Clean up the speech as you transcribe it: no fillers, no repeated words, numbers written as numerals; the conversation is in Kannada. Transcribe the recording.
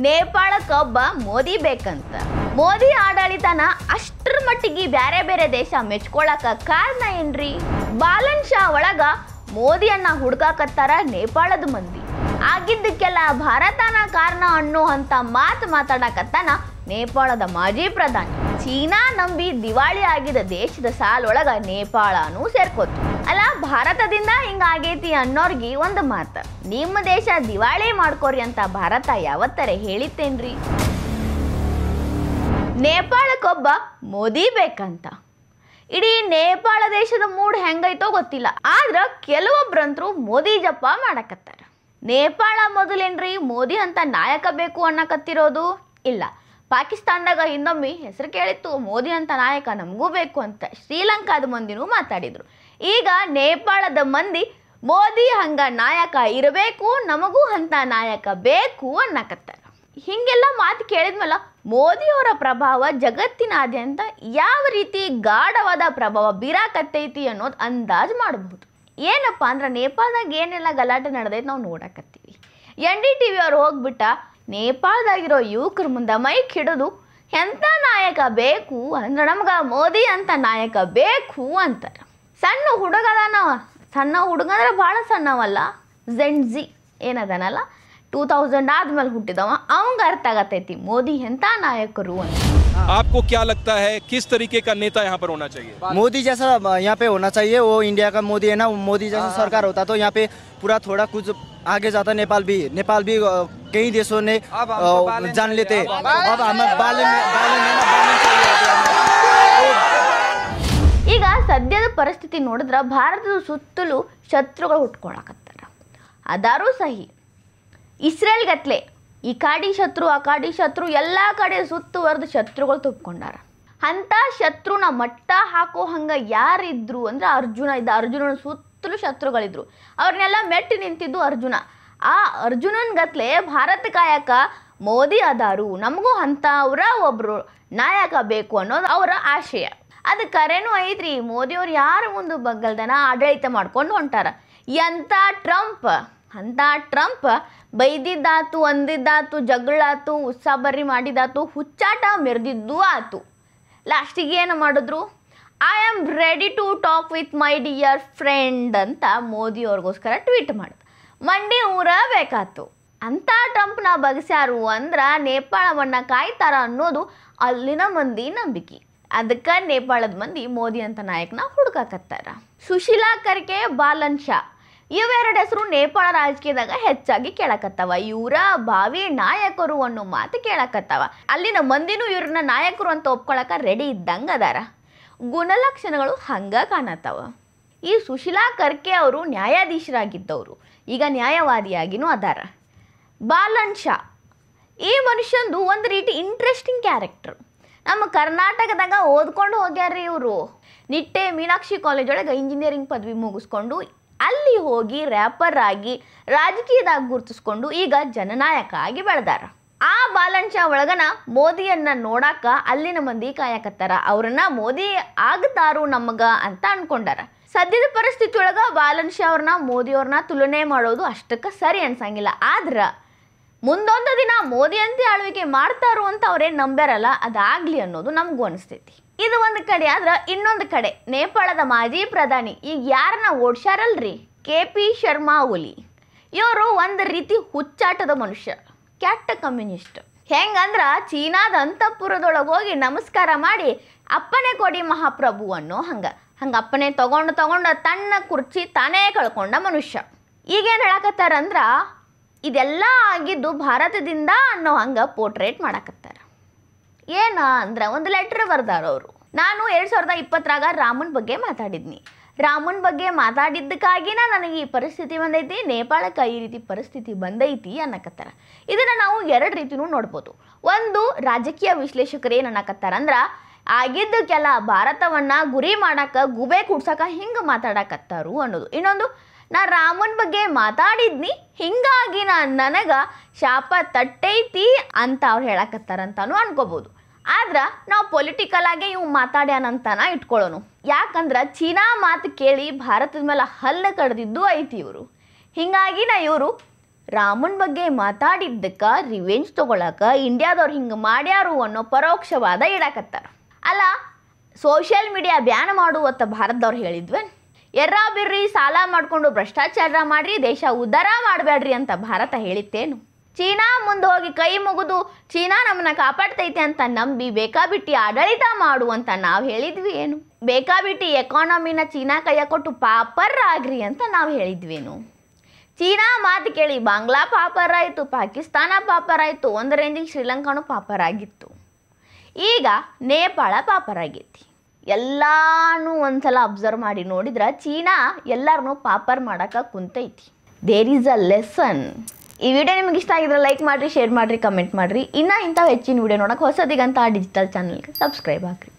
ನೇಪಾಳಕ್ಕೊಬ್ಬ ಮೋದಿ ಬೇಕಂತ. ಮೋದಿ ಆಡಳಿತನ ಅಷ್ಟರ ಮಟ್ಟಿಗೆ ಬ್ಯಾರೆ ಬೇರೆ ದೇಶ ಮೆಚ್ಕೊಳಕ ಕಾರಣ ಏನ್ರಿ? ಬಾಲನ್ ಶಾ ಒಳಗ ಮೋದಿಯನ್ನ ಹುಡ್ಕಾಕತ್ತಾರ ನೇಪಾಳದ ಮಂದಿ. ಆಗಿದ್ದಕ್ಕೆಲ್ಲ ಭಾರತನ ಕಾರಣ ಅನ್ನೋ ಅಂತ ಮಾತಾಡಕತ್ತಾನ ನೇಪಾಳದ ಮಾಜಿ ಪ್ರಧಾನಿ. ಚೀನಾ ನಂಬಿ ದಿವಾಳಿ ಆಗಿದ ದೇಶದ ಸಾಲೊಳಗ ನೇಪಾಳನೂ ಸೇರ್ಕೋತು. ಅಲ್ಲ, ಭಾರತದಿಂದ ಹಿಂಗಾಗೈತಿ ಅನ್ನೋರ್ಗಿ ಒಂದು ಮಾತು, ನಿಮ್ಮ ದೇಶ ದಿವಾಳಿ ಮಾಡ್ಕೋರಿ ಅಂತ ಭಾರತ ಯಾವತ್ತರ ಹೇಳಿತ್ತೇನ್ರಿ? ನೇಪಾಳಕ್ಕೊಬ್ಬ ಮೋದಿ ಬೇಕಂತ. ಇಡೀ ನೇಪಾಳ ದೇಶದ ಮೂಡ್ ಹೆಂಗೈತೋ ಗೊತ್ತಿಲ್ಲ, ಆದ್ರ ಕೆಲವೊಬ್ರಂತರೂ ಮೋದಿ ಜಪ ಮಾಡಕತ್ತಾರ. ನೇಪಾಳ ಮೊದಲೇನ್ರಿ ಮೋದಿ ಅಂತ ನಾಯಕ ಬೇಕು ಅನ್ನಕತ್ತಿರೋದು? ಇಲ್ಲ, ಪಾಕಿಸ್ತಾನದಾಗ ಇನ್ನೊಮ್ಮೆ ಹೆಸರು ಕೇಳಿತ್ತು ಮೋದಿ ಅಂತ ನಾಯಕ ನಮಗೂ ಬೇಕು ಅಂತ. ಶ್ರೀಲಂಕಾದ ಮಂದಿನೂ ಮಾತಾಡಿದ್ರು. ಈಗ ನೇಪಾಳದ ಮಂದಿ ಮೋದಿ ಹಂಗ ನಾಯಕ ಇರಬೇಕು, ನಮಗೂ ಅಂತ ನಾಯಕ ಬೇಕು ಅನ್ನಕತ್ತಾರ. ಹಿಂಗೆಲ್ಲ ಮಾತು ಕೇಳಿದ್ಮೇಲೆ ಮೋದಿಯವರ ಪ್ರಭಾವ ಜಗತ್ತಿನಾದ್ಯಂತ ಯಾವ ರೀತಿ ಗಾಢವಾದ ಪ್ರಭಾವ ಬೀರಾಕತ್ತೈತಿ ಅನ್ನೋದು ಅಂದಾಜು ಮಾಡಬಹುದು. ಏನಪ್ಪ ಅಂದ್ರೆ ನೇಪಾಳದಾಗ ಏನೆಲ್ಲ ಗಲಾಟೆ ನಡೆದೈತೆ ನಾವು ನೋಡಕತ್ತೀವಿ. NDTV ಅವ್ರು ಹೋಗ್ಬಿಟ್ಟ ನೇಪಾಳದಾಗಿರೋ ಯುವಕರ ಮುಂದೆ ಮೈಕ್ ಹಿಡಿದು ಎಂಥ ನಾಯಕ ಬೇಕು ಅಂದ್ರೆ ನಮ್ಗೆ ಮೋದಿ ಅಂತ ನಾಯಕ ಬೇಕು ಅಂತಾರೆ. ಸಣ್ಣ ಹುಡುಗದಾನವ, ಸಣ್ಣ ಹುಡುಗ ಅಂದ್ರೆ ಭಾಳ ಸಣ್ಣವಲ್ಲ, ZenZ ಏನದನಲ್ಲ 2000 ಆದ್ಮೇಲೆ ಹುಟ್ಟಿದವ, ಅವಂಗ ಅರ್ಥ ಆಗತೈತಿ ಮೋದಿ ಎಂಥ ನಾಯಕರು ಅಂತ. आपको क्या लगता है किस तरीके का नेता यहाँ पर होना चाहिए? मोदी जैसा यहाँ पे होना चाहिए. वो इंडिया का मोदी है ना, मोदी जैसा सरकार होता तो यहाँ पे पूरा थोड़ा कुछ आगे जाता. नेपाल भी कई देशों ने जान लेते. अब हमें ಈಗ ಸದ್ಯದ ಪರಿಸ್ಥಿತಿ ನೋಡಿದ್ರೆ ಭಾರತದ ಸುತ್ತಲೂ ಶತ್ರುಗಳು ಹುಟ್ಕೊಳಕತ್ತಾರ. ಅದಾರೂ ಸಹಿ ಇಸ್ರೇಲ್ ಗತ್ಲೆ ಈ ಕಾಡಿ ಶತ್ರು ಆ ಕಾಡಿ ಶತ್ರು ಎಲ್ಲ ಕಡೆ ಸುತ್ತುವರೆದು ಶತ್ರುಗಳು ತುಂಬಿಕೊಂಡಾರ. ಅಂಥ ಶತ್ರುನ ಮಟ್ಟ ಹಾಕೋ ಹಂಗೆ ಯಾರಿದ್ರು ಅಂದ್ರೆ ಅರ್ಜುನ ಇದ್ದ. ಅರ್ಜುನನ ಸುತ್ತಲೂ ಶತ್ರುಗಳಿದ್ರು, ಅವ್ರನ್ನೆಲ್ಲ ಮೆಟ್ಟಿ ನಿಂತಿದ್ದು ಅರ್ಜುನ. ಆ ಅರ್ಜುನನ ಗತ್ಲೆ ಭಾರತ ಕಾಯಕ ಮೋದಿ ಅದಾರು, ನಮಗೂ ಅಂಥವ್ರ ಒಬ್ಬರು ನಾಯಕ ಬೇಕು ಅನ್ನೋದು ಅವರ ಆಶಯ. ಅದು ಕರೆನೂ ಐತ್ರಿ. ಮೋದಿಯವ್ರು ಯಾರ ಮುಂದೆ ಬಗ್ಗಲ್ದನ ಆಡಳಿತ ಮಾಡ್ಕೊಂಡು ಹೊಂಟಾರ. ಅಂಥ ಟ್ರಂಪ್ ಬೈದಿದ್ದಾತು, ಅಂದಿದ್ದಾತು, ಜಗಳಾತು, ಉತ್ಸಾಹಬರಿ ಮಾಡಿದಾತು, ಹುಚ್ಚಾಟ ಮೆರೆದಿದ್ದು ಆತು. ಲಾಸ್ಟಿಗೆ ಏನು ಮಾಡಿದ್ರು? I am ready to talk with my dear friend ಅಂತ ಮೋದಿಯವ್ರಿಗೋಸ್ಕರ ಟ್ವೀಟ್ ಮಾಡಿದ. ಮಂಡಿ ಊರಬೇಕಾತು. ಅಂಥ ಟ್ರಂಪ್ನ ಬಗ್ಸ್ಯಾರು ಅಂದ್ರೆ ನೇಪಾಳವನ್ನ ಕಾಯ್ತಾರ ಅನ್ನೋದು ಅಲ್ಲಿನ ಮಂದಿ ನಂಬಿಕೆ. ಅದಕ್ಕೆ ನೇಪಾಳದ ಮಂದಿ ಮೋದಿ ಅಂತ ನಾಯಕನ ಹುಡುಕಾಕತ್ತಾರ. ಸುಶೀಲಾ ಕರ್ಕೆ, ಬಾಲನ್ ಶಾ ಇವೆರಡು ಹೆಸರು ನೇಪಾಳ ರಾಜಕೀಯದಾಗ ಹೆಚ್ಚಾಗಿ ಕೇಳಕತ್ತಾವ. ಇವರ ಭಾವಿ ನಾಯಕರು ಅನ್ನೋ ಮಾತು ಕೇಳಕತ್ತಾವ. ಅಲ್ಲಿನ ಮಂದಿನೂ ಇವ್ರನ್ನ ನಾಯಕರು ಅಂತ ಒಪ್ಕೊಳಕ ರೆಡಿ ಇದ್ದಂಗೆ ಅದಾರ. ಗುಣಲಕ್ಷಣಗಳು ಹಂಗ ಕಾಣತ್ತಾವ. ಈ ಸುಶೀಲಾ ಕರ್ಕೆ ಅವರು ನ್ಯಾಯಾಧೀಶರಾಗಿದ್ದವರು, ಈಗ ನ್ಯಾಯವಾದಿಯಾಗಿನೂ ಅದಾರ. ಬಾಲನ್ ಶಾ ಈ ಮನುಷ್ಯಂದು ಒಂದು ರೀತಿ ಇಂಟ್ರೆಸ್ಟಿಂಗ್ ಕ್ಯಾರೆಕ್ಟರ್. ನಮ್ಮ ಕರ್ನಾಟಕದಾಗ ಓದ್ಕೊಂಡು ಹೋಗ್ಯಾರ್ರಿ ಇವರು. ನಿಟ್ಟೆ ಮೀನಾಕ್ಷಿ ಕಾಲೇಜ್ ಒಳಗೆ ಇಂಜಿನಿಯರಿಂಗ್ ಪದವಿ ಮುಗಿಸ್ಕೊಂಡು ಅಲ್ಲಿ ಹೋಗಿ ರ್ಯಾಪರ್ ಆಗಿ ರಾಜಕೀಯದಾಗ ಗುರುತಿಸ್ಕೊಂಡು ಈಗ ಜನನಾಯಕ ಆಗಿ ಬೆಳೆದಾರ. ಆ ಬಾಲನ್ ಶಾ ಒಳಗನ ಮೋದಿಯನ್ನ ನೋಡಾಕ ಅಲ್ಲಿನ ಮಂದಿ ಕಾಯಕತ್ತಾರ. ಅವ್ರನ್ನ ಮೋದಿ ಆಗ್ತಾರು ನಮಗ ಅಂತ ಅನ್ಕೊಂಡಾರ. ಸದ್ಯದ ಪರಿಸ್ಥಿತಿ ಒಳಗ ಬಾಲನ್ ಶಾ ಅವ್ರನ್ನ ಮೋದಿಯವ್ರನ್ನ ತುಲನೆ ಮಾಡೋದು ಅಷ್ಟಕ್ಕೆ ಸರಿ ಅನ್ಸಂಗಿಲ್ಲ. ಆದ್ರ ಮುಂದೊಂದು ದಿನ ಮೋದಿ ಅಂತ ಆಳ್ವಿಕೆ ಮಾಡ್ತಾರು ಅಂತ ಅವ್ರೇನು ನಂಬ್ಯಾರಲ್ಲ, ಅದಾಗ್ಲಿ ಅನ್ನೋದು ನಮಗೂ ಅನಿಸ್ತೈತಿ. ಇದು ಒಂದು ಕಡೆ ಆದ್ರೆ ಇನ್ನೊಂದು ಕಡೆ ನೇಪಾಳದ ಮಾಜಿ ಪ್ರಧಾನಿ ಈಗ ಯಾರನ್ನ ಓಡ್ಸ್ಯಾರಲ್ರಿ, KP ಶರ್ಮಾ ಓಲಿ. ಇವರು ಒಂದು ರೀತಿ ಹುಚ್ಚಾಟದ ಮನುಷ್ಯ, ಕೆಟ್ಟ ಕಮ್ಯುನಿಸ್ಟ್. ಹೆಂಗಂದ್ರ ಚೀನಾದ ಅಂತಃಪುರದೊಳಗೆ ಹೋಗಿ ನಮಸ್ಕಾರ ಮಾಡಿ ಅಪ್ಪನೇ ಕೊಡಿ ಮಹಾಪ್ರಭು ಅನ್ನೋ ಹಂಗೆ ಅಪ್ಪನೇ ತಗೊಂಡು ತನ್ನ ಕುರ್ಚಿ ತಾನೇ ಕಳ್ಕೊಂಡ ಮನುಷ್ಯ. ಈಗೇನು ಹೇಳಕತ್ತಾರಂದ್ರ ಇದೆಲ್ಲ ಆಗಿದ್ದು ಭಾರತದಿಂದ ಅನ್ನೋ ಹಂಗೆ ಪೋರ್ಟ್ರೇಟ್ ಮಾಡಕತ್ತಾರ. ಏನ ಅಂದ್ರೆ ಒಂದು ಲೆಟ್ರ್ ಬರ್ದಾರ ಅವರು. ನಾನು 2020ರಾಗ ರಾಮನ್ ಬಗ್ಗೆ ಮಾತಾಡಿದ್ನಿ. ರಾಮನ್ ಬಗ್ಗೆ ಮಾತಾಡಿದ್ದಕ್ಕಾಗಿನ ನನಗೆ ಈ ಪರಿಸ್ಥಿತಿ ಬಂದೈತಿ, ನೇಪಾಳಕ್ಕೆ ಈ ರೀತಿ ಪರಿಸ್ಥಿತಿ ಬಂದೈತಿ ಅನ್ನಕತ್ತಾರ. ಇದನ್ನು ನಾವು ಎರಡು ರೀತಿನೂ ನೋಡ್ಬೋದು. ಒಂದು, ರಾಜಕೀಯ ವಿಶ್ಲೇಷಕರು ಏನು ಅನ್ನಕತ್ತಾರ ಅಂದ್ರೆ ಆಗಿದ್ದಕ್ಕೆಲ್ಲ ಭಾರತವನ್ನ ಗುರಿ ಮಾಡಕ್ಕೆ ಗುಬೆ ಕೂಡ್ಸಕ ಹಿಂಗೆ ಮಾತಾಡಕತ್ತಾರು ಅನ್ನೋದು. ಇನ್ನೊಂದು, ನಾ ರಾಮನ್ ಬಗ್ಗೆ ಮಾತಾಡಿದ್ನಿ ಹಿಂಗಾಗಿ ನನಗೆ ಶಾಪ ತಟ್ಟೈತಿ ಅಂತ ಅವ್ರು ಹೇಳಕತ್ತಾರಂತಾನು ಅನ್ಕೋಬೋದು. ಆದ್ರೆ ನಾವು ಪೊಲಿಟಿಕಲ್ ಆಗಿ ಇವು ಮಾತಾಡ್ಯಾನಂತನ ಇಟ್ಕೊಳ್ಳೋನು. ಯಾಕಂದ್ರೆ ಚೀನಾ ಮಾತು ಕೇಳಿ ಭಾರತದ ಮೇಲೆ ಹಲ್ಲು ಕಡ್ದಿದ್ದು ಐತಿ ಇವರು. ಹಿಂಗಾಗಿ ಇವರು ರಾಮನ್ ಬಗ್ಗೆ ಮಾತಾಡಿದ್ದಕ್ಕೆ ರಿವೆಂಜ್ ತೊಗೊಳಕ್ಕೆ ಇಂಡಿಯಾದವ್ರು ಹಿಂಗೆ ಮಾಡ್ಯಾರು ಅನ್ನೋ ಪರೋಕ್ಷವಾದ ಇಡಾಕತ್ತಾರ. ಅಲ್ಲ, ಸೋಷಿಯಲ್ ಮೀಡಿಯಾ ಬ್ಯಾನ್ ಮಾಡುವತ್ತ ಭಾರತದವ್ರು ಹೇಳಿದ್ವೆ. ಎರ್ರಾ ಬಿರ್ರಿ ಸಾಲ ಮಾಡಿಕೊಂಡು ಭ್ರಷ್ಟಾಚಾರ ಮಾಡಿರಿ, ದೇಶ ಉದ್ಧಾರ ಮಾಡಬೇಡ್ರಿ ಅಂತ ಭಾರತ ಹೇಳಿತ್ತೇನು? ಚೀನಾ ಮುಂದೆ ಹೋಗಿ ಕೈ ಮುಗಿದು ಚೀನಾ ನಮ್ಮನ್ನ ಕಾಪಾಡ್ತೈತೆ ಅಂತ ನಂಬಿ ಬೇಕಾಬಿಟ್ಟಿ ಆಡಳಿತ ಮಾಡು ಅಂತ ನಾವು ಹೇಳಿದ್ವಿ ಏನು? ಬೇಕಾಬಿಟ್ಟಿ ಎಕಾನಮಿನ ಚೀನಾ ಕೈಯ ಕೊಟ್ಟು ಪಾಪರ್ ಆಗ್ರಿ ಅಂತ ನಾವು ಹೇಳಿದ್ವೇನು? ಚೀನಾ ಮಾತು ಕೇಳಿ ಬಾಂಗ್ಲಾ ಪಾಪರ್ ಆಯಿತು, ಪಾಕಿಸ್ತಾನ ಪಾಪರ್ ಆಯಿತು, ಒಂದು ರೇಂಜಿಗೆ ಶ್ರೀಲಂಕಾನು ಪಾಪರ್ ಆಗಿತ್ತು. ಈಗ ನೇಪಾಳ ಪಾಪರ್ ಆಗೈತಿ. ಎಲ್ಲಾನು ಒಂದ್ಸಲ ಅಬ್ಸರ್ವ್ ಮಾಡಿ ನೋಡಿದ್ರೆ ಚೀನಾ ಎಲ್ಲರನ್ನೂ ಪಾಪರ್ ಮಾಡೋಕೆ ಕುಂತೈತಿ. There is a lesson. ಈ ವಿಡಿಯೋ ನಿಮಗೆ ಇಷ್ಟ ಆಗಿದ್ರೆ ಲೈಕ್ ಮಾಡಿರಿ, ಶೇರ್ ಮಾಡಿರಿ, ಕಮೆಂಟ್ ಮಾಡಿರಿ. ಇನ್ನೂ ಇಂಥ ಹೆಚ್ಚಿನ ವಿಡಿಯೋ ನೋಡೋಕೆ ಹೊಸದಿಗಂತ ಡಿಜಿಟಲ್ ಚಾನಲ್ಗೆ ಸಬ್ಸ್ಕ್ರೈಬ್ ಆಗಿರಿ.